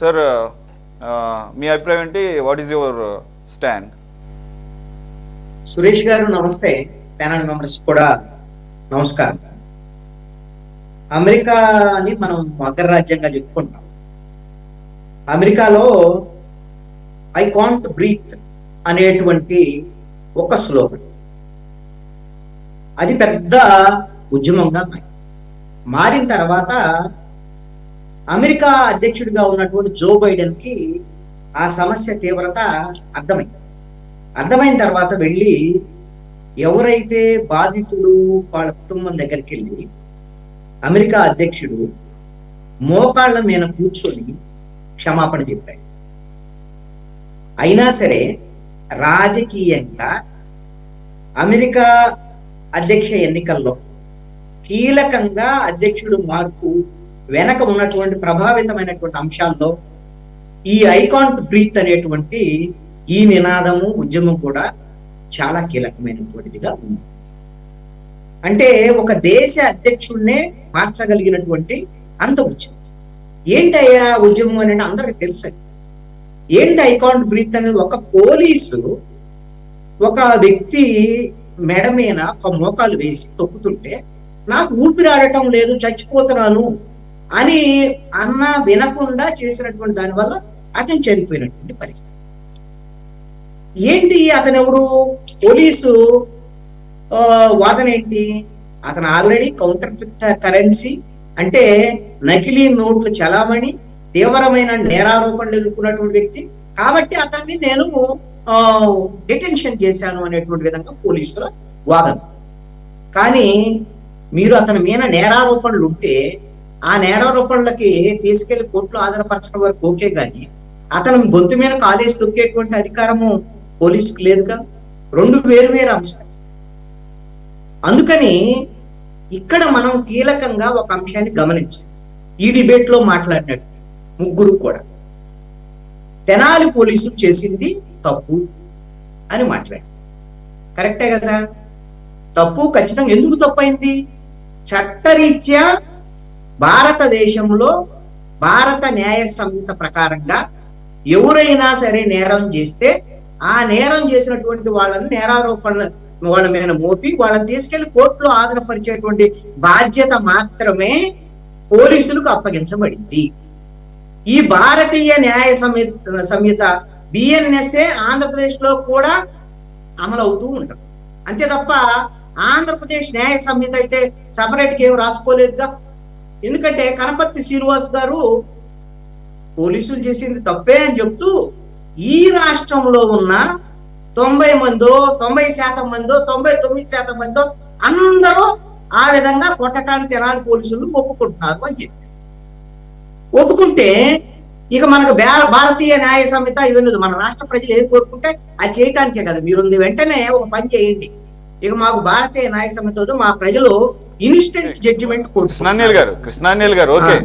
Sir మీ అభిప్రాయం ఏంటి? What is your stand? Suresh గారు నమస్తే. ప్యానల్ మెంబర్స్ కూడా నమస్కారం. అమెరికాని మనం అగ్రరాజ్యంగా చెప్పుకుంటాం. అమెరికాలో ఐ కాంట్ బ్రీత్ అనేటువంటి ఒక స్లోగన్ అది పెద్ద ఉద్యమంగా మారిన తర్వాత అమెరికా అధ్యక్షుడిగా ఉన్నటువంటి జో బైడెన్ కి ఆ సమస్య తీవ్రత అర్థమైన తర్వాత వెళ్ళి ఎవరైతే బాధితుడు వాళ్ళ కుటుంబం దగ్గరికి వెళ్ళి అమెరికా అధ్యక్షుడు మోకాళ్ళ మీద కూర్చొని క్షమాపణ చెప్పాడు. అయినా సరే రాజకీయంగా అమెరికా అధ్యక్ష ఎన్నికల్లో కీలకంగా అధ్యక్షుడు మార్పు వెనక ఉన్నటువంటి ప్రభావితమైనటువంటి అంశాల్లో ఈ ఐకాంట్ బ్రీత్ అనేటువంటి ఈ నినాదము ఉద్యమం కూడా చాలా కీలకమైనటువంటిదిగా ఉంది. అంటే ఒక దేశ అధ్యక్షుడినే మార్చగలిగినటువంటి అంత ఉద్యమం. ఏంటయ్యా ఉద్యమం అనేది అందరికి తెలుసు. ఏంటి ఐకాంట్ బ్రీత్ అనేది? ఒక పోలీసు ఒక వ్యక్తి మెడ మీద ఒక మోకాలు వేసి తొక్కుతుంటే నాకు ఊపిరాడటం లేదు, చచ్చిపోతున్నాను అని వినకుండా చేసినటువంటి దానివల్ల అతను చనిపోయినటువంటి పరిస్థితి. ఏంటి అతను ఎవరు? పోలీసు వాదన ఏంటి? అతను ఆల్రెడీ కౌంటర్ ఫిట్ కరెన్సీ అంటే నకిలీ నోట్లు చలామణి తీవ్రమైన నేరారోపణలు ఎదుర్కొన్నటువంటి వ్యక్తి కాబట్టి అతన్ని నేను డిటెన్షన్ చేశాను అనేటువంటి విధంగా పోలీసుల వాదన. కానీ మీరు అతని మీద నేరారోపణలు ఉంటే ఆ నేరారోపణలకి తీసుకెళ్లి కోర్టులో హాజరుపరచడం వరకు ఓకే, కానీ అతను గొంతు మీద కాలేసి తొక్కేటువంటి అధికారము పోలీసుకు లేదుగా. రెండు వేరు అంశాలు. అందుకని ఇక్కడ మనం కీలకంగా ఒక అంశాన్ని గమనించాలి. ఈ డిబేట్ లో మాట్లాడినట్టు ముగ్గురు కూడా తెనాలి పోలీసు చేసింది తప్పు అని మాట్లాడారు. కరెక్టే కదా? తప్పు ఖచ్చితంగా. ఎందుకు తప్పు అయింది? చట్టరీత్యా భారతదేశంలో భారత న్యాయ సంహిత ప్రకారంగా ఎవరైనా సరే నేరం చేస్తే ఆ నేరం చేసినటువంటి వాళ్ళని నేరారోపణలు వాళ్ళ మీద మోపి వాళ్ళని తీసుకెళ్లి కోర్టులో హాజరుపరిచేటువంటి బాధ్యత మాత్రమే పోలీసులకు అప్పగించబడింది. ఈ భారతీయ న్యాయ సంహిత బిఎన్ఎస్ఏ ఆంధ్రప్రదేశ్ లో కూడా అమలవుతూ ఉంటాం. అంతే తప్ప ఆంధ్రప్రదేశ్ న్యాయ సంహిత అయితే సపరేట్ గా ఏం రాసుకోలేదుగా. ఎందుకంటే కనపర్తి శ్రీనివాస్ గారు పోలీసులు చేసింది తప్పే అని చెప్తూ ఈ రాష్ట్రంలో ఉన్న 90 మందో 90% మందో 99% మందో అందరూ ఆ విధంగా కొట్టడానికి తెనాలి పోలీసులు ఒప్పుకుంటున్నారు అని చెప్పి ఒప్పుకుంటే ఇక మనకు భారతీయ న్యాయ సంహిత ఇవన్నీ మన రాష్ట్ర ప్రజలు ఏం కోరుకుంటే అది చేయటానికే కదా. మీరు వెంటనే ఒక పని చేయండి, ఇక మాకు భారతీయ న్యాయ సంహిత మా ప్రజలు ఇన్స్టెంట్ జడ్జిమెంట్ కృష్ణాన్యల్ గారు ఓకే,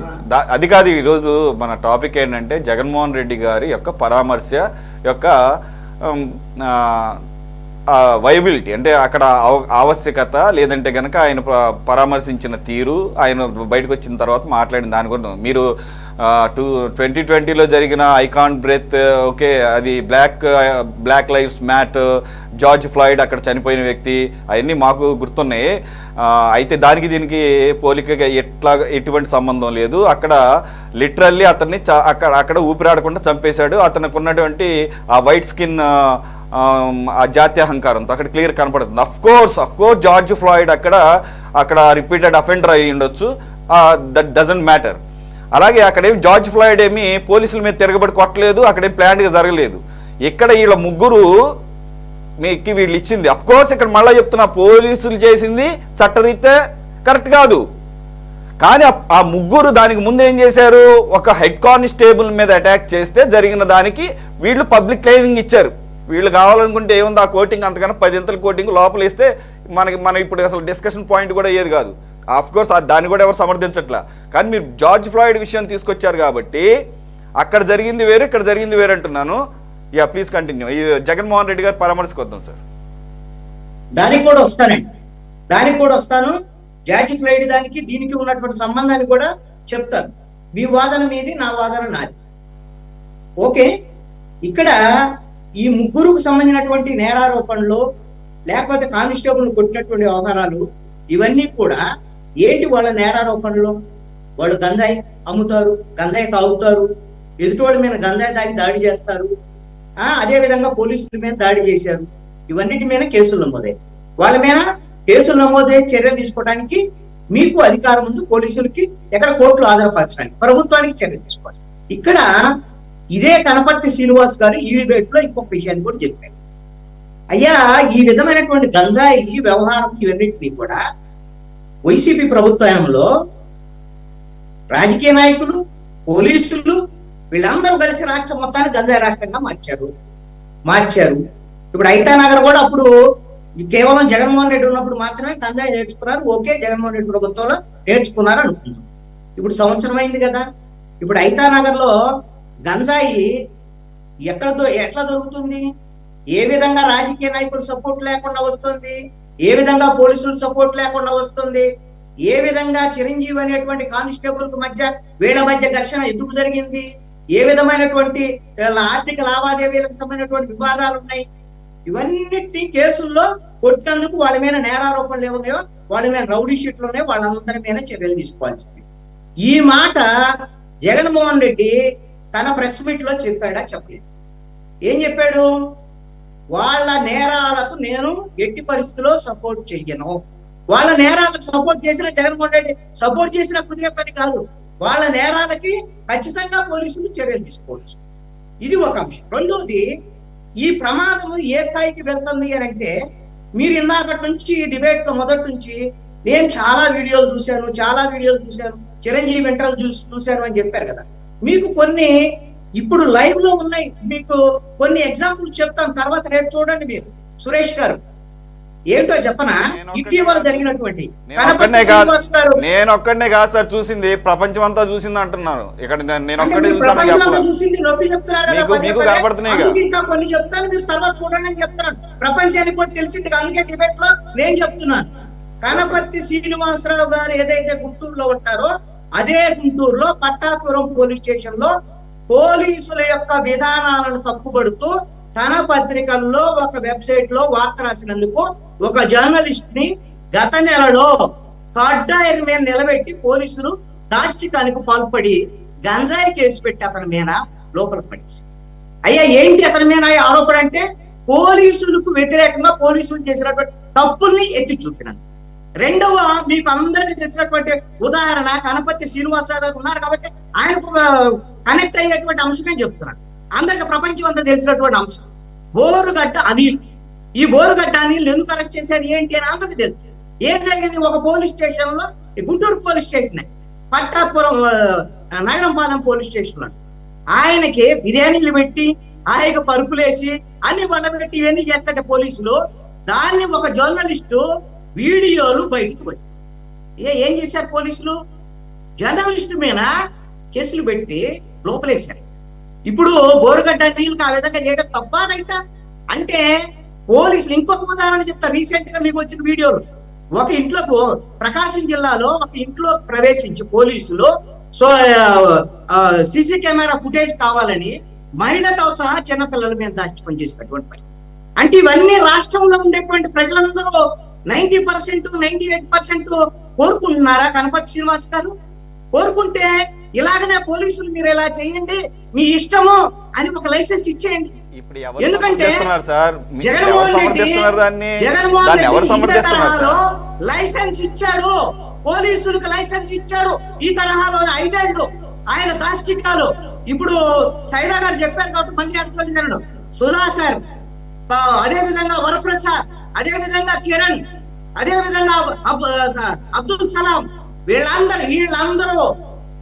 అది కాదు ఈరోజు మన టాపిక్. ఏంటంటే జగన్మోహన్ రెడ్డి గారి యొక్క పరామర్శ యొక్క వైబిలిటీ, అంటే అక్కడ ఆవశ్యకత లేదంటే కనుక ఆయన పరామర్శించిన తీరు, ఆయన బయటకు వచ్చిన తర్వాత మాట్లాడిన దాని గురించి మీరు 2020లో జరిగిన ఐకాంట్ బ్రెత్ ఓకే, అది black lives matter, George Floyd అక్కడ చనిపోయిన వ్యక్తి, అవన్నీ మాకు గుర్తున్నాయి. అయితే దానికి దీనికి పోలికగా ఎటువంటి సంబంధం లేదు. అక్కడ లిటరల్లీ అతన్ని అక్కడ ఊపిరాడకుండా చంపేశాడు. అతనికి ఉన్నటువంటి ఆ వైట్ స్కిన్ ఆ జాతీయ అహంకారంతో అక్కడ క్లియర్ కనపడుతుంది. అఫ్ కోర్స్ జార్జ్ ఫ్లాయిడ్ అక్కడ రిపీటెడ్ అఫెండర్ అయ్యి ఉండొచ్చు, దట్ డజంట్ మ్యాటర్. అలాగే అక్కడేం జార్జ్ ఫ్లాయిడ్ ఏమి పోలీసుల మీద తిరగబడి కొట్టలేదు, అక్కడేం ప్లాన్గా జరగలేదు. ఇక్కడ వీళ్ళ ముగ్గురు మీకు వీళ్ళు ఇచ్చింది అఫ్ కోర్స్ ఇక్కడ మళ్ళీ చెప్తున్నా పోలీసులు చేసింది చట్టరీత్యా కరెక్ట్ కాదు. కానీ ఆ ముగ్గురు దానికి ముందు ఏం చేశారు? ఒక హెడ్ కానిస్టేబుల్ మీద అటాక్ చేస్తే జరిగిన దానికి వీళ్ళు పబ్లిక్ క్లెయిమింగ్ ఇచ్చారు. వీళ్ళు కావాలనుకుంటే ఏముంది, ఆ కోటింగ్ అంతకన్నా 10 ఇంతల కోటింగ్ లోపల ఇస్తే మనం ఇప్పుడు అసలు డిస్కషన్ పాయింట్ కూడా అయ్యేది కాదు. ఆఫ్ కోర్స్ దాన్ని కూడా ఎవరు సమర్థించట్లా. కానీ మీరు జార్జ్ ఫ్లాయిడ్ విషయం తీసుకొచ్చారు కాబట్టి అక్కడ జరిగింది వేరు, ఇక్కడ జరిగింది వేరు అంటున్నాను. Yeah please continue. ఈ జగన్మోహన్ రెడ్డి గారు పరామర్శకు వద్దాం సార్. దానికి కూడా వస్తాను. జార్జ్ ఫ్లాయిడ్ దానికి దీనికి ఉన్నటువంటి సంబంధాన్ని కూడా చెప్తాను. మీ వాదన మీది, నా వాదన నాది. ఓకే, ఇక్కడ ఈ ముగ్గురుకు సంబంధించినటువంటి నేరారోపణలు లేకపోతే కానిస్టేబుల్ కొట్టినటువంటి వ్యవహారాలు ఇవన్నీ కూడా ఏంటి వాళ్ళ నేరారోపణలు? వాళ్ళు గంజాయి అమ్ముతారు, గంజాయి తాగుతారు, ఎదుటోళ్ళ మీద గంజాయి తాగి దాడి చేస్తారు, అదే విధంగా పోలీసుల మీద దాడి చేశారు. ఇవన్నిటి మీద కేసులు నమోదయ్యాయి. వాళ్ళ మీద కేసులు నమోదయ్యే చర్యలు తీసుకోవడానికి మీకు అధికారం ఉంది, పోలీసులకి ఎక్కడ కోర్టులు ఆధారపరచడానికి, ప్రభుత్వానికి చర్యలు తీసుకోవాలి. ఇక్కడ ఇదే కనపర్తి శ్రీనివాస్ గారు ఈ డిబేట్ లో ఇంకొక విషయాన్ని కూడా చెప్పారు. అయ్యా, ఈ విధమైనటువంటి గంజాయి వ్యవహారం ఇవన్నింటినీ కూడా వైసీపీ ప్రభుత్వంలో రాజకీయ నాయకులు, పోలీసులు వీళ్ళందరూ కలిసి రాష్ట్రం మొత్తాన్ని గంజాయి రాష్ట్రంగా మార్చారు. ఇప్పుడు ఐతానగర్ కూడా అప్పుడు కేవలం జగన్మోహన్ రెడ్డి ఉన్నప్పుడు మాత్రమే గంజాయి నేర్చుకున్నారు. ఓకే, జగన్మోహన్ రెడ్డి ప్రభుత్వంలో నేర్చుకున్నారు అనుకుంటున్నాం. ఇప్పుడు సంవత్సరం అయింది కదా. ఇప్పుడు ఐతానగర్ లో గంజాయి ఎట్లా దొరుకుతుంది? ఏ విధంగా రాజకీయ నాయకులు సపోర్ట్ లేకుండా వస్తుంది? ఏ విధంగా పోలీసులు సపోర్ట్ లేకుండా వస్తుంది? ఏ విధంగా చిరంజీవి అనేటువంటి కానిస్టేబుల్ వీళ్ళ మధ్య ఘర్షణ ఎందుకు జరిగింది? ఏ విధమైనటువంటి ఆర్థిక లావాదేవీలకు సంబంధించినటువంటి వివాదాలు ఉన్నాయి? ఇవన్నిటినీ కేసుల్లో కొట్టినందుకు వాళ్ళ మీద నేరారోపణలు ఏమున్నాయో, వాళ్ళ మీద రౌడీ షీట్లు ఉన్నాయో, వాళ్ళందరి మీద చర్యలు తీసుకోవాల్సింది. ఈ మాట జగన్మోహన్ రెడ్డి తన ప్రెస్ మీట్ లో చెప్పాడా? చెప్పలేదు. ఏం చెప్పాడు? వాళ్ళ నేరాలకు నేను ఎట్టి పరిస్థితుల్లో సపోర్ట్ చెయ్యను. వాళ్ళ నేరాలకు సపోర్ట్ చేసిన జగన్మోహన్ రెడ్డి సపోర్ట్ చేసిన కుదిరే పని కాదు. వాళ్ళ నేరాలకి ఖచ్చితంగా పోలీసులు చర్యలు తీసుకోవచ్చు. ఇది ఒక అంశం. రెండోది, ఈ ప్రమాదం ఏ స్థాయికి వెళ్తుంది అని అంటే, మీరు ఇందాకటి నుంచి డిబేట్ లో మొదటి నుంచి నేను చాలా వీడియోలు చూశాను, చిరంజీవి ఇంటర్వ్యూ చూశాను అని చెప్పారు కదా. మీకు కొన్ని ఇప్పుడు లైవ్ లో ఉన్నాయి, మీకు కొన్ని ఎగ్జాంపుల్ చెప్తాం, తర్వాత రేపు చూడండి మీరు. సురేష్ గారు ఏంటో చెప్పనా? ఇటీవల జరిగినటువంటి నేను ఒక్కడనే కాదు సార్ చూసింది, ప్రపంచం అంతా చూసింది అంటున్నాను. ఇక్కడ నేను ఒక్కడే చూసింది నొప్పి చెప్తున్నాడు. ఇంకా కొన్ని చెప్తాను, మీరు తర్వాత చూడండి అని చెప్తున్నాను. ప్రపంచానికి కూడా తెలిసింది, అందుకే డిబేట్ లో నేను చెప్తున్నాను. కనపర్తి శ్రీనివాసరావు గారు ఏదైతే గుంటూరులో ఉంటారో, అదే గుంటూరులో పట్టాపురం పోలీస్ స్టేషన్ లో పోలీసుల యొక్క విధానాలను తప్పుపడుతూ తన పత్రికల్లో ఒక వెబ్సైట్ లో వార్త రాసినందుకు ఒక జర్నలిస్ట్ ని గత నెలలో కడ్డాయిల మీద నిలబెట్టి పోలీసులు దాష్టికానికి పాల్పడి గంజాయి కేసు పెట్టి అతని మీద లోపల పడేసి. అయ్యా, ఏంటి అతని మీద ఆరోపణ అంటే, పోలీసులకు వ్యతిరేకంగా పోలీసులు చేసినటువంటి తప్పుల్ని ఎత్తి చూపినందుకు. రెండవ, మీకు అందరికి తెలిసినటువంటి ఉదాహరణ కనపర్తి శ్రీనివాసరావు గారు ఉన్నారు కాబట్టి ఆయనకు కనెక్ట్ అయ్యేటువంటి అంశమే చెప్తున్నాను. అందరికి ప్రపంచం అంతా తెలిసినటువంటి అంశం బోరుగడ్డ అనిల్. ఈ బోరుగడ్డ అనిల్ ఎందుకు అరెస్ట్ చేశారు ఏంటి అని అందరికి తెలుసు. ఏం జరిగింది? ఒక పోలీస్ స్టేషన్ లో, Guntur police station, Pattapuram Nagarampalem police station లో ఆయనకి బిర్యానీలు పెట్టి, ఆయనకు పరుపులేసి, అన్ని బండబెట్టి ఇవన్నీ చేస్తారంటే పోలీసులు, దాన్ని ఒక జర్నలిస్టు వీడియోలు బయటకు పోయి ఏం చేశారు? పోలీసులు జర్నలిస్ట్ మీద కేసులు పెట్టి లోపలేశారు. ఇప్పుడు బోరుగడ్డ నీళ్ళకి ఆ విధంగా చేయడం తప్పా రైటా అంటే, పోలీసులు ఇంకొక ఉదాహరణ చెప్తా. రీసెంట్ గా మీకు వచ్చిన వీడియోలు, ఒక ఇంట్లో ప్రకాశం జిల్లాలో ఒక ఇంట్లో ప్రవేశించి పోలీసులు సీసీ కెమెరా ఫుటేజ్ కావాలని మహిళతో సహా చిన్నపిల్లల మీద దాచి పనిచేసినటువంటి పని. అంటే ఇవన్నీ రాష్ట్రంలో ఉండేటువంటి ప్రజలందరూ 90%, 98% కోరుకుంటున్నారా? కనపర్తి శ్రీనివాస్ గారు కోరుకుంటే ఇలాగనే పోలీసులు మీరు ఇలా చేయండి, మీ ఇష్టము అని ఒక లైసెన్స్ ఇచ్చేయండి. ఎందుకంటే జగన్మోహన్ రెడ్డి లైసెన్స్ ఇచ్చాడు, పోలీసులకు లైసెన్స్ ఇచ్చాడు. ఈ తరహాలో 5 ఏళ్ళు ఆయన దాష్టికాలు. ఇప్పుడు సైదా గారు చెప్పారు కాబట్టి మళ్ళీ అర్థం, సుధాకర్, అదే విధంగా వరప్రసాద్, అదే విధంగా కిరణ్, అదే విధంగా అబ్దుల్ సలాం, వీళ్ళందరూ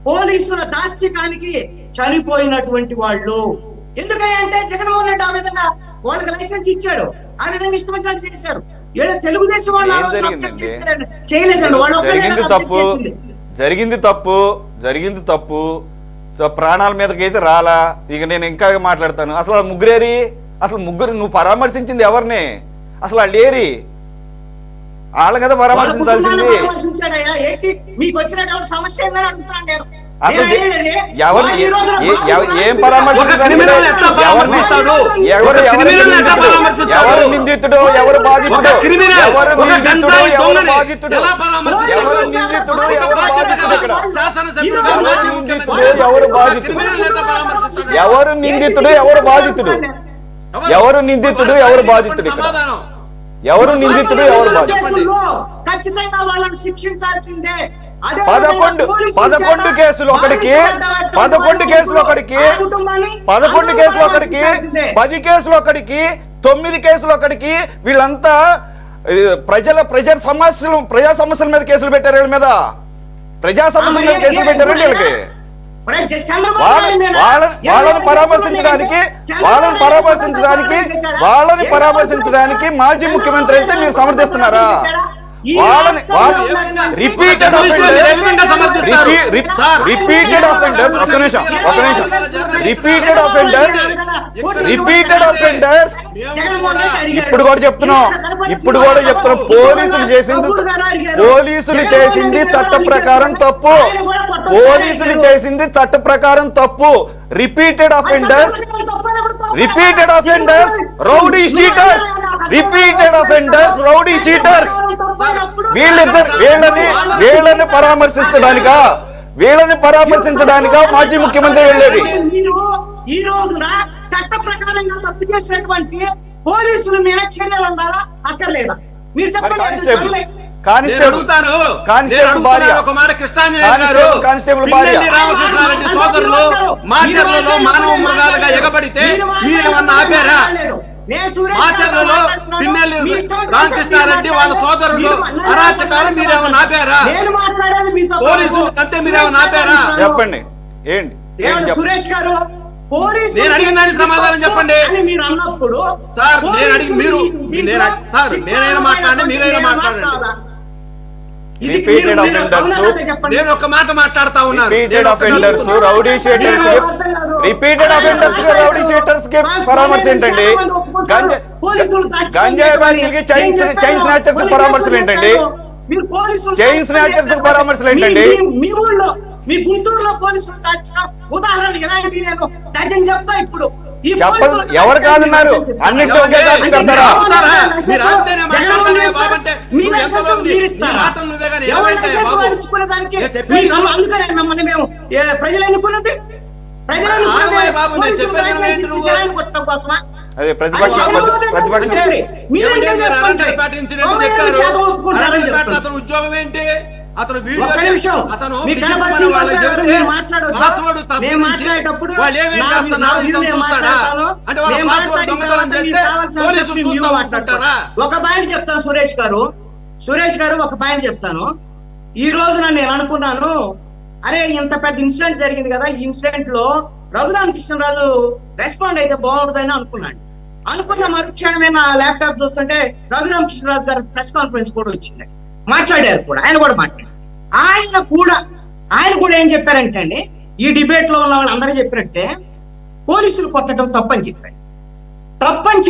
పోలీసుల దాష్టికానికి చనిపోయినటువంటి వాళ్ళు. ఎందుకంటే జగన్మోహన్ రెడ్డి ఆ విధంగా వాళ్ళకి లైసెన్స్ ఇచ్చాడు, ఆ విధంగా ఇష్టం వచ్చినట్టు చేశారు. తెలుగుదేశం వాళ్ళు చేయలేదండి. జరిగింది తప్పు ప్రాణాల మీదకైతే రాలా. ఇక నేను ఇంకా మాట్లాడతాను. అసలు ముగ్గురేరి, అసలు ముగ్గురు నువ్వు పరామర్శించింది ఎవరిని? అసలు వాళ్ళు ఏరి, వాళ్ళ కదా పరామర్శించాల్సింది. మీకు వచ్చినటువంటి సమస్య ఏందని అడుగుతున్నాను నేను. అసలు నేను అనేది ఎవరు ఈ రోజు ఏం పరామర్శించడానికి ఎవరు నిందితుడు ఎవరు బాధితుడు ఎవరు నిందితుడు ఎవరు బాధితుడు ఎవరు నిందితుడు ఎవరు బాధితుడు ఇక్కడ ఎవరు నిందితుడు ఎవరు బాధితుడు ఎవరు నిందితుడు ఎవరు బాధితుడు ఎవరు నిందితుడు ఎవరు బాధితుడు ఇక్కడ ఎవరు నిందితుడు ఎవరు బాధితుడు ఖచ్చితంగా వాళ్ళని శిక్షించాల్సిందే 11 కేసులు ఒకడికి 11 కేసులు ఒకడికి 11 కేసులు ఒకడికి 10 కేసులు ఒకడికి 9 కేసులు ఒకడికి వీళ్ళంతా ప్రజా సమస్యల మీద కేసులు పెట్టారు వీళ్ళ మీద ప్రజా సమస్యల మీద కేసులు పెట్టారు వీళ్ళకి వాళ్ళని పరామర్శించడానికి మాజీ ముఖ్యమంత్రి అయితే మీరు సమర్థిస్తున్నారా వాళ్ళని రిపీటెడ్ ఆఫెండర్స్ ఒక నిమిషం రిపీటెడ్ ఆఫెండర్స్ ఇప్పుడు కూడా చెప్తున్నాం పోలీసులు చేసింది చట్ట ప్రకారం తప్పు రిపీటెడ్ ఆఫెండర్స్ రౌడీ షీటర్స్ వీళ్ళని పరామర్శించడానికా మాజీ ముఖ్యమంత్రి వెళ్ళేది ఈ రోజున చట్ట ప్రకారంగా తప్పు చేసినటువంటి పోలీసుల మీద చర్యలు ఉండాలా అక్కర్లేదా మీరు చెప్పండి కానిస్టేబుల్ భార్య రామకృష్ణారెడ్డి సోదరులు మాచర్లలో మానవ మృగాలుగా ఎగబడితే మీరేమన్నా ఆపారా? మాచర్లలో పిన్నెల్లి రామకృష్ణారెడ్డి వాళ్ళ సోదరులు అరాచకాలు మీరేమన్నా ఆపారా? పోలీసులు కంటే మీరేమన్నా ఆపారా? చెప్పండి ఏంటి సురేష్ గారు నేను అడిగిన దానికి సమాధానం చెప్పండి మీరు అన్నప్పుడు సార్. నేను అడిగి మీరు నేనైనా మాట్లాడండి, మీరైనా మాట్లాడండి. నేను ఒక మాట మాట్లాడుతా ఉన్నాను. రౌడీ షీటర్స్ కి పరామర్శ ఏంటండి? గంజాయి బ్యాచ్లకి చైన్ స్నాచర్స్ పరామర్శలు ఏంటండి? చైన్ స్నాచర్స్ పరామర్శలు ఏంటండి? మీ ఊళ్ళో మీ గుంటూరులో పోలీసులు ఉదాహరణ ఎలాంటి నేను డజన్ చెప్తా ఇప్పుడు ఎవరు కాదన్నారు? అన్నింటి ఒకే కాదు కడతారా? అందుకనే మిమ్మల్ని మేము ప్రజలు ఎన్నుకున్నది అదే ప్రతిపక్షం ఉద్యోగం ఏంటి? అతను ఒక పాయింట్ చెప్తాను సురేష్ గారు ఒక పాయింట్ చెప్తాను. ఈ రోజున నేను అనుకున్నాను, అరే ఇంత పెద్ద ఇన్సిడెంట్ జరిగింది కదా, ఈ ఇన్సిడెంట్ లో రఘురామకృష్ణరాజు రెస్పాండ్ అయితే బాగుంటుందని అనుకున్న మరుక్షణమే నా ల్యాప్టాప్ చూస్తుంటే రఘురామకృష్ణరాజు గారు ప్రెస్ కాన్ఫరెన్స్ కూడా వచ్చింది, మాట్లాడారు కూడా, ఆయన కూడా ఏం చెప్పారంటే అండి, ఈ డిబేట్ లో ఉన్న వాళ్ళు అందరూ చెప్పినట్టే పోలీసులు కొట్టడం తప్పని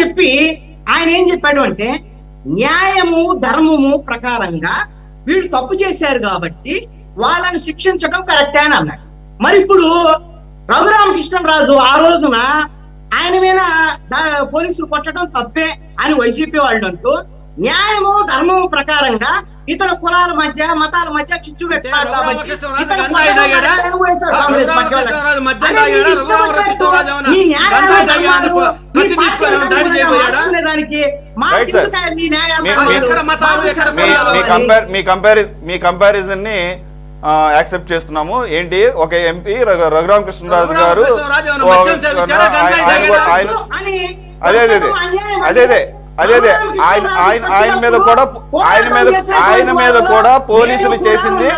చెప్పి ఆయన ఏం చెప్పాడు అంటే, న్యాయము ధర్మము ప్రకారంగా వీళ్ళు తప్పు చేశారు కాబట్టి వాళ్ళని శిక్షించడం కరెక్టే అని అన్నాడు. మరి ఇప్పుడు రఘురామకృష్ణరాజు ఆ రోజున ఆయన మీద పోలీసులు కొట్టడం తప్పే అని వైసీపీ వాళ్ళు అంటూ, న్యాయము ధర్మము ప్రకారంగా ఇతర కులాల మధ్య మతాల మధ్య చిచ్చు పెట్టారు కాబట్టి మీ కంపారిజన్ ని యాక్సెప్ట్ చేస్తున్నాము. ఏంటి, ఒక ఎంపీ రఘురామకృష్ణరాజు గారు అదే ఆయన మీద కూడా పోలీసులు చేసింది,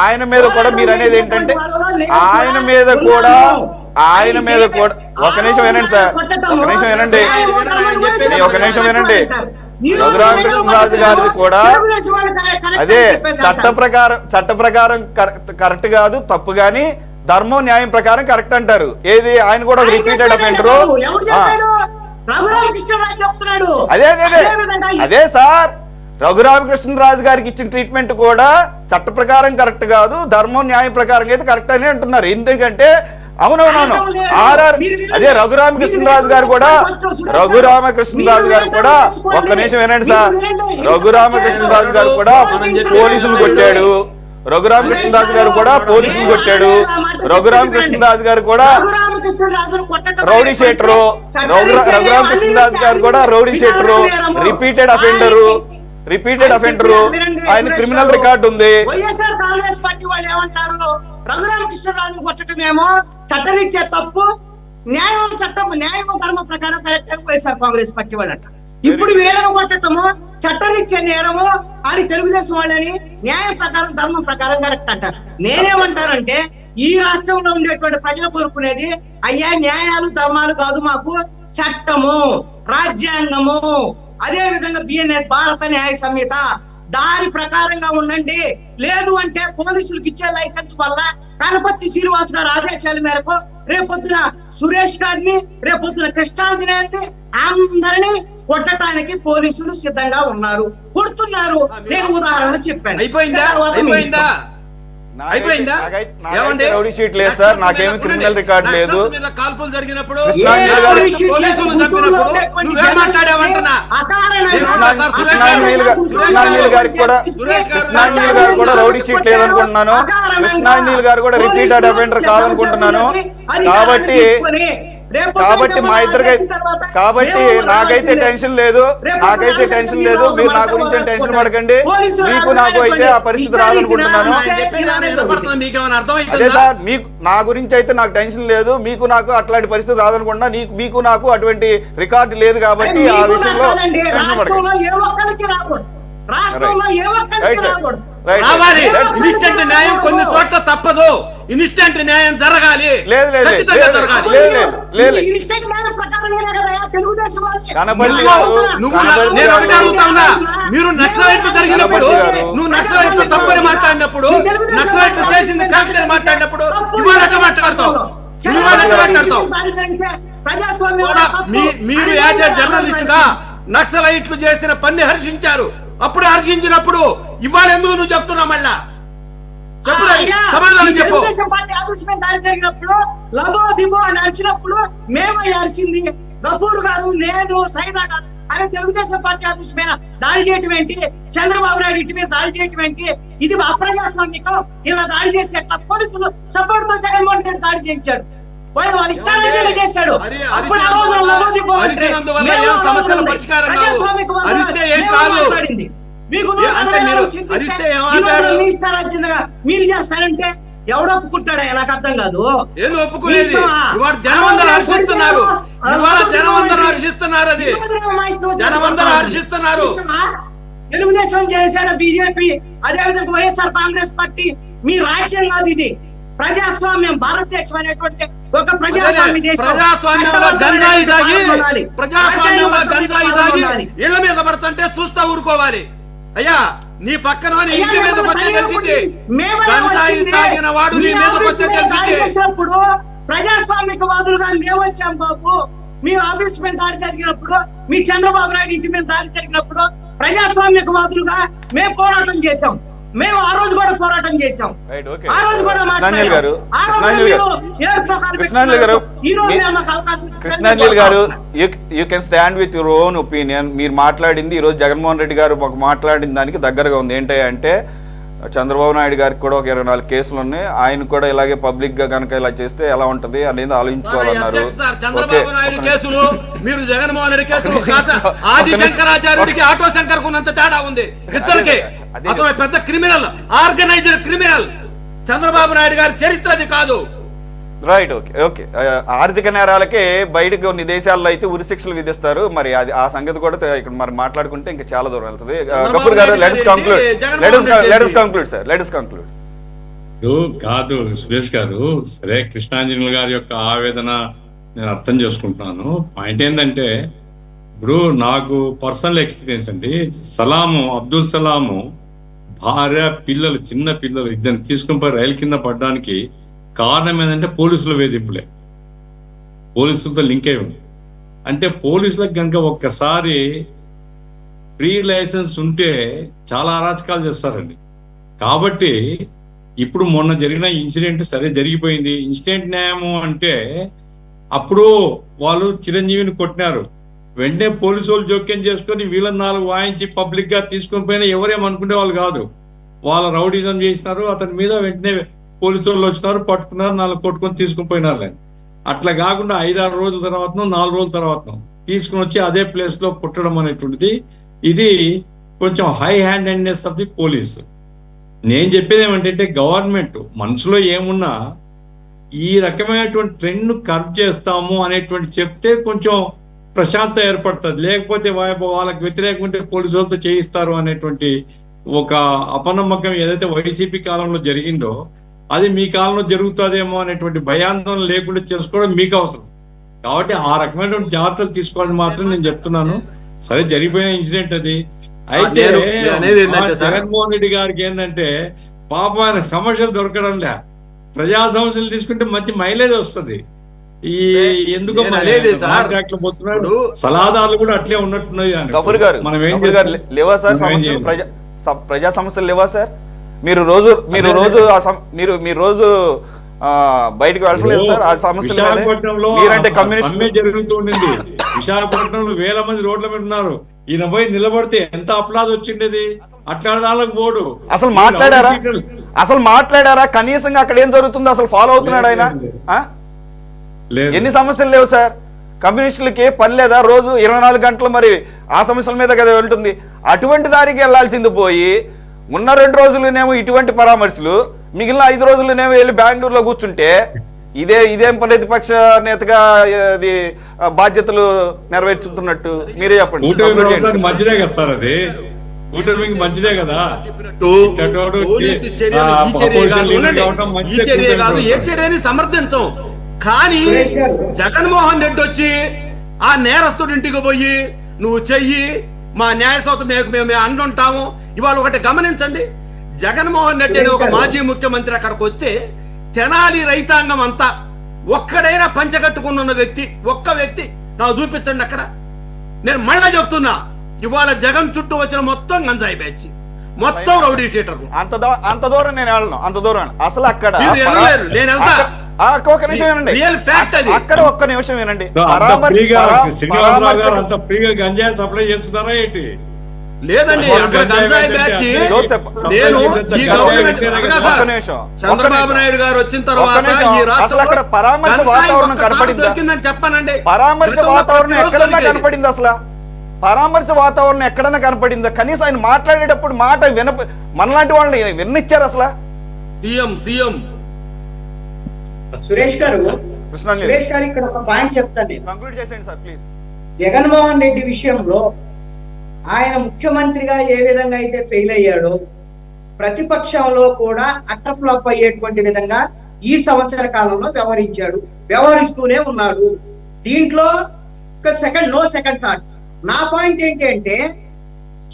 ఆయన మీద కూడా మీరు అనేది ఏంటంటే, ఆయన మీద కూడా ఒక నిమిషం వినండి సార్, ఒక నిమిషం వినండి. రఘురామకృష్ణరాజు గారిది కూడా అదే చట్ట ప్రకారం కరెక్ట్ కాదు, తప్పు, గాని ధర్మం న్యాయం ప్రకారం కరెక్ట్ అంటారు. ఏది, ఆయన కూడా రిపీటెడ్ అఫెండరు. అదే సార్, రఘురామకృష్ణరాజు గారికి ఇచ్చిన ట్రీట్మెంట్ కూడా చట్ట ప్రకారం కరెక్ట్ కాదు, ధర్మం న్యాయం ప్రకారం అయితే కరెక్ట్ అని అంటున్నారు. ఎందుకంటే అవునవునవును అదే రఘురామకృష్ణరాజు గారు కూడా ఒక్క నిమిషం వినండి సార్, రఘురామకృష్ణరాజు గారు కూడా పోలీసులు కొట్టాడు, రఘురామకృష్ణరాజు గారు కూడా పోలీసులు కొట్టాడు, రఘురామకృష్ణరాజు గారు కూడా రౌడీ షీటరు, రఘురామకృష్ణరాజు గారు కూడా రౌడీ షీటరు, రిపీటెడ్ అఫెండరు, ఆయన క్రిమినల్ రికార్డు ఉంది. వైఎస్ఆర్ కాంగ్రెస్ పార్టీ వాళ్ళు ఏమంటారు, రఘురామకృష్ణరాజును కొట్టడమేమో చట్టరీత్యా తప్పు, న్యాయం ధర్మ ప్రకారం కరెక్ట్ అని వైఎస్ఆర్ కాంగ్రెస్ పార్టీ వాళ్ళు అంటారు. ఇప్పుడు వీళ్ళను కొట్టడము చట్టరీత్యా నేరము అని తెలుగుదేశం వాళ్ళని న్యాయం ప్రకారం ధర్మం ప్రకారం కరెక్ట్ అంటారు. నేనేమంటానంటే ఈ రాష్ట్రంలో ఉండేటువంటి ప్రజలు కోరుకునేది అయ్యా న్యాయాలు ధర్మాలు కాదు, మాకు చట్టము, రాజ్యాంగము, అదే విధంగా బిఎన్ఎస్ భారత న్యాయ సంహిత దాని ప్రకారంగా ఉండండి. లేదు అంటే పోలీసులకు ఇచ్చే లైసెన్స్ వల్ల కనపర్తి శ్రీనివాస్ గారు ఆదేశాల మేరకు రేపొద్దున సురేష్ గారిని, రేపొద్దున కృష్ణాంజనేయుని అందరినీ కొట్టడానికి పోలీసులు సిద్ధంగా ఉన్నారు, కొడుతున్నారు. నేను ఉదాహరణ చెప్పాను. రౌడీ షీట్ లేదు సార్, నాకేమి క్రిమినల్ రికార్డ్ లేదు. కాల్పులు జరిగినప్పుడు కృష్ణాంజలి గారికి కూడా రౌడీ షీట్ లేదనుకుంటున్నాను, కృష్ణాంజలి గారు కూడా రిపీటెడ్ అఫెండర్ కాదనుకుంటున్నాను. కాబట్టి మా ఇద్దరికి నాకైతే టెన్షన్ లేదు, మీరు నా గురించి టెన్షన్ పడకండి. మీకు నాకు అయితే ఆ పరిస్థితి రాదనుకుంటున్నాను. అదే సార్, మీకు నా గురించి అయితే నాకు టెన్షన్ లేదు, మీకు నాకు అట్లాంటి పరిస్థితి రాదనుకుంటున్నా. మీకు నాకు అటువంటి రికార్డు లేదు కాబట్టి ఆ విషయంలో ఇన్స్టెంట్ న్యాయం కొన్ని చోట్ల తప్పదు, ఇన్స్టెంట్ న్యాయం జరగాలి. నేను ఒకటి అడుగుతా ఉన్నా, మీరు నక్సలైట్లు జరిగినప్పుడు నువ్వు నక్సలైట్లు తప్పని మాట్లాడినప్పుడు, నక్సలైట్లు చేసింది కరెక్ట్ అని మాట్లాడినప్పుడు ఇవాళ మాట్లాడతావు. మీరు యాజ్ ఏ జర్నలిస్ట్ గా నక్సలైట్లు చేసిన పని హర్షించారు, అప్పుడు హర్షించినప్పుడు ఇవాళ ఎందుకు నువ్వు చెప్తున్నావు? మళ్ళా సమాధానం చెప్పు. మేము అరిచింది గఫూర్ గారు, నేను, సైదా గారు అని తెలుగుదేశం పార్టీ ఆఫీస్ మీద దాడి చేయటం ఏంటి, చంద్రబాబు నాయుడు ఇంటి మీద దాడి చేయటం ఏంటి? ఇది అప్రజాస్వామికం. ఇలా దాడి చేస్తే ఎట్లా? పోలీసులు సపోర్ట్ తో జగన్మోహన్ రెడ్డి దాడి చేయించాడు, వాళ్ళు ఇష్టాన్ని చేశాడు. మీరు చేస్తారంటే ఎవడు ఒప్పుకుంటాడా? నాకు అర్థం కాదు. తెలుగుదేశం, జనసేన, బీజేపీ, అదేవిధంగా వైఎస్ఆర్ కాంగ్రెస్ పార్టీ మీ రాజ్యం కాదు ఇది. ప్రజాస్వామ్యం, భారతదేశం అనేటువంటి ఒక ప్రజాస్వామ్య దేశం. ప్రజాస్వామ్యంలో గంజాయి తాగి ఇళ్ల మీద పడుతుంటే చూస్తా ఊరుకోవాలి. అయ్యా నీ పక్కన ఇంటి మీద తాగిన వాడు నీ మీద చేసినప్పుడు ప్రజాస్వామిక వాదులుగా మేము వచ్చాం బాబు. మీ ఆఫీస్ మీద దాడి జరిగినప్పుడు, మీ చంద్రబాబు నాయుడు ఇంటి మీద దాడి జరిగినప్పుడు ప్రజాస్వామిక వాదులుగా మేము పోరాటం చేశాం. మేము ఆ రోజు కూడా పోరాటం చేశాం. ఆ రోజు కూడా కృష్ణాంజలి గారు, you can stand with your own opinion. మీరు మాట్లాడింది ఈ రోజు జగన్మోహన్ రెడ్డి గారు ఒక మాట్లాడిన దానికి దగ్గరగా ఉంది. ఏంటంటే చంద్రబాబు నాయుడు గారికి కూడా ఒక 24 కేసులు ఉన్నాయి, ఆయన కూడా ఇలాగే పబ్లిక్ గా కనుక ఇలా చేస్తే ఎలా ఉంటది అనేది ఆలోచించుకోవాలన్నారు. చంద్రబాబు నాయుడు కేసులు, మీరు జగన్మోహన్ రెడ్డి కేసులు, ఆది శంకరాచార్యుడికి ఆటో శంకర్ కున్నంత తేడా ఉంది ఇద్దరికి. అతను పెద్ద criminal, organised criminal. Chandrababu Naidu గారి చరిత్ర అది కాదు. Right, okay. ఆర్థిక నేరాలకే బయటకు కొన్ని దేశాల్లో అయితే ఉరి శిక్షలు విధిస్తారు. మరి అది ఆ సంగతి కూడా ఇక్కడ మరి మాట్లాడుకుంటే ఇంకా చాలా దూరం వెళ్తుంది. కపూర్ గారు, లెట్స్ కంక్లూడ్. కాదు సురేష్ గారు, సరే కృష్ణాంజలి గారి యొక్క ఆవేదన నేను అర్థం చేసుకుంటున్నాను. పాయింట్ ఏంటంటే, ఇప్పుడు నాకు పర్సనల్ ఎక్స్పీరియన్స్ అండి. అబ్దుల్ సలాము భార్య, పిల్లలు, చిన్న పిల్లలు ఇద్దరిని తీసుకుని పోయి రైలు కింద పడడానికి కారణం ఏంటంటే పోలీసుల వేధింపులే, పోలీసులతో లింక్ అయి ఉంది. అంటే పోలీసులకు కనుక ఒక్కసారి ఫ్రీ లైసెన్స్ ఉంటే చాలా అరాచకాలు చేస్తారండి. కాబట్టి ఇప్పుడు మొన్న జరిగిన ఇన్సిడెంట్ సరే జరిగిపోయింది. ఇన్సిడెంట్ న్యాయము అంటే అప్పుడు వాళ్ళు చిరంజీవిని కొట్టినారు, వెంటనే పోలీసు వాళ్ళు జోక్యం చేసుకొని వీళ్ళని 4 వాయించి పబ్లిక్ గా తీసుకొని పోయినా ఎవరేమనుకునే వాళ్ళు కాదు. వాళ్ళ రౌడీజం చేసినారు, అతని మీద వెంటనే పోలీసు వాళ్ళు వచ్చినారు, పట్టుకున్నారు, 4 కొట్టుకొని తీసుకుని పోయినారు. అట్లా కాకుండా 5-6 రోజుల తర్వాత 4 రోజుల తర్వాత తీసుకుని వచ్చి అదే ప్లేస్ లో కుట్టడం అనేటువంటిది ఇది కొంచెం high handedness of the police. నేను చెప్పేది ఏమంటే గవర్నమెంట్ మనసులో ఏమున్నా ఈ రకమైనటువంటి ట్రెండ్ కర్వ్ చేస్తాము అనేటువంటి చెప్తే కొంచెం ప్రశాంతత ఏర్పడుతుంది. లేకపోతే వాళ్ళకి వ్యతిరేకంగా పోలీసు వాళ్ళతో చేయిస్తారు అనేటువంటి ఒక అపనమ్మకం ఏదైతే వైసీపీ కాలంలో జరిగిందో అది మీ కాలంలో జరుగుతుందేమో అనేటువంటి భయాందోళన లేకుండా చేసుకోవడం మీకు అవసరం. కాబట్టి ఆ రకమైనటువంటి జాగ్రత్తలు తీసుకోవాలని మాత్రం నేను చెప్తున్నాను. సరే జరిగిపోయిన ఇన్సిడెంట్ అది. అయితే జగన్మోహన్ రెడ్డి గారికి ఏంటంటే పాపం ఆయన సమస్యలు దొరకడం లే, ప్రజా సమస్యలు తీసుకుంటే మంచి మైలేజ్ వస్తుంది. ఈ ఎందుకో పోతున్నాడు, సలహాదారులు కూడా అట్లే ఉన్నట్టున్నది. గఫూర్ గారు లేవా సార్ సమస్యలు, ప్రజా సమస్యలు లేవా సార్? మీరు రోజు బయటకు వెళ్ళలేదు సార్ ఆ సమస్యలు? మీరంటే కమ్యూనిస్ట్ జరుగుతుండింది. విశాఖపట్నంలో 1000 మంది రోడ్ల మీద ఉన్నారు. ఈయన పోయి నిలబడితే ఎంత అప్లాజ్ వచ్చిండేది. అట్లాంటి దానికి పోడు. అసలు మాట్లాడారా కనీసంగా అక్కడ ఏం జరుగుతుందో అసలు ఫాలో అవుతున్నాడు ఆయన? ఎన్ని సమస్యలు లేవు సార్? కమ్యూనిస్టులకి పని లేదా? రోజు 24 గంటలు మరి ఆ సమస్యల మీద కదా ఉంటుంది. అటువంటి దానికి వెళ్లాల్సింది పోయి ఉన్న 2 రోజులునేమో ఇటువంటి పరామర్శలు, మిగిలిన 5 రోజులునేమో వెళ్ళి బెంగళూరులో కూర్చుంటే ఇదేం ప్రతిపక్ష నేతగా అది బాధ్యతలు నెరవేర్చుతున్నట్టు మీరే చెప్పండి. మంచిదే కదా సార్, అది కూటమికి మంచిదే కదా. ఏ చర్యని సమర్థించం, కానీ జగన్మోహన్ రెడ్డి వచ్చి ఆ నేరస్తుడి ఇంటికి పోయి నువ్వు చెయ్యి మా న్యాయసౌత మేము అంటుంటాము. ఇవాళ ఒకటి గమనించండి, జగన్మోహన్ రెడ్డి అని ఒక మాజీ ముఖ్యమంత్రి అక్కడికి వస్తే తెనాలి రైతాంగం అంతా ఒక్కడైనా పంచగట్టుకున్న వ్యక్తి ఒక్క వ్యక్తి నాకు చూపించండి అక్కడ. నేను మళ్ళా చెప్తున్నా, ఇవాళ జగన్ చుట్టూ వచ్చిన మొత్తం గంజాయి బ్యాచ్, మొత్తం రౌడీ షీటర్. అంత దూరం నేను వెళ్ళను, అంత దూరం అసలు అక్కడ నేను వెళ్తా. ఒక్క నిమిషం వినండి, అక్కడ ఒక్క నిమిషం వినండి. శ్రీనివాసరావు గారు అంత ఫ్రీగా గంజాయి సప్లై చేస్తున్నారా ఏంటి? లేదండి, అక్కడ గంజాయి బ్యాచ్. నేను ఈ గవర్నమెంట్ చంద్రబాబు నాయుడు గారు వచ్చిన తర్వాత అసలు అక్కడ పరామర్శ వాతావరణం దొరికిందని చెప్పానండి. పరామర్శ వాతావరణం ఎక్కడన్నా కనపడింది? అసలు పరామర్శ వాతావరణం ఎక్కడన్నా కనపడిందా? కనీసం ఆయన మాట్లాడేటప్పుడు మాట మనలాంటి వాళ్ళని వినిచ్చారు అసలు? సీఎం సురేష్ గారు ఇక్కడ ఒక పాయింట్ చెప్తాను నేను. కంక్లూడ్ చేసేయండి సార్ ప్లీజ్. జగన్మోహన్ రెడ్డి విషయంలో ఆయన ముఖ్యమంత్రిగా ఏ విధంగా అయితే ఫెయిల్ అయ్యాడో ప్రతిపక్షంలో కూడా అట్టఫ్లాప్ అయ్యేటువంటి విధంగా ఈ సంవత్సర కాలంలో వ్యవహరిస్తూనే ఉన్నాడు. దీంట్లో నో సెకండ్ థాట్. నా పాయింట్ ఏంటి అంటే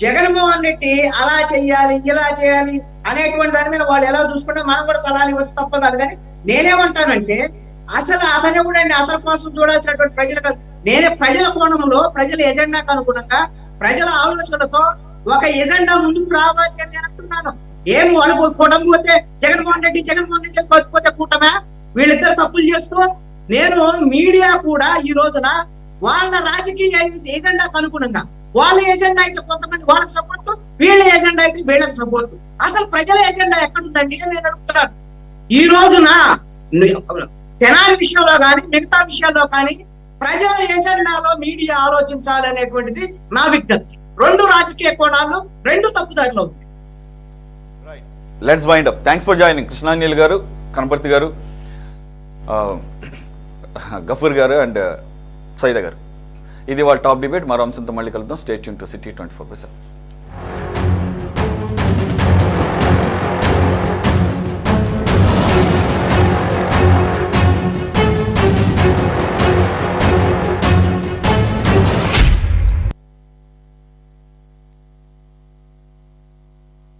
జగన్మోహన్ రెడ్డి అలా చెయ్యాలి ఇలా చేయాలి అనేటువంటి దాని మీద వాళ్ళు ఎలా చూసుకుంటే మనం కూడా సలహాలు ఇవ్వచ్చు, తప్ప కాదు. కానీ నేనేమంటానంటే అసలు అతను కూడా అతని కోసం చూడాల్సినటువంటి ప్రజలు కాదు. నేనే ప్రజల కోణంలో ప్రజల ఎజెండాకు అనుగుణంగా ప్రజల ఆలోచనతో ఒక ఎజెండా ముందుకు రావాలి అని నేను అంటున్నాను. ఏం వాళ్ళు కూటమి పోతే జగన్మోహన్ రెడ్డి పోతే కూటమే, వీళ్ళిద్దరు తప్పులు చేస్తూ నేను మీడియా కూడా ఈ రోజున వాళ్ళ రాజకీయ ఎజెండాకు అనుగుణంగా వాళ్ళ ఎజెండా అయితే కొంతమంది వాళ్ళకి సపోర్ట్, వీళ్ళ ఎజెండా అయితే వీళ్ళకి సపోర్ట్. అసలు ప్రజల ఎజెండా ఎక్కడుందండి నేను అడుగుతున్నాను. ఈ రోజున తెనాలి విషయంలో కానీ మిగతా విషయాల్లో కానీ ప్రజల ఎజెండాలో మీడియా ఆలోచించాలనేటువంటిది నా విజ్ఞప్తి. 2 రాజకీయ కోణాలు 2 తప్పుదారిలో ఉంది. Let's wind up. Thanks for joining Krishnanjali గారు, కనపర్తి గారు, గఫూర్ గారు అండ్ సైదా గారు. ఇది వాళ్ళ టాప్ డిబేట్. మరో అంశంతో మళ్ళీ కలుద్దాం. Stay tune to city 24/7.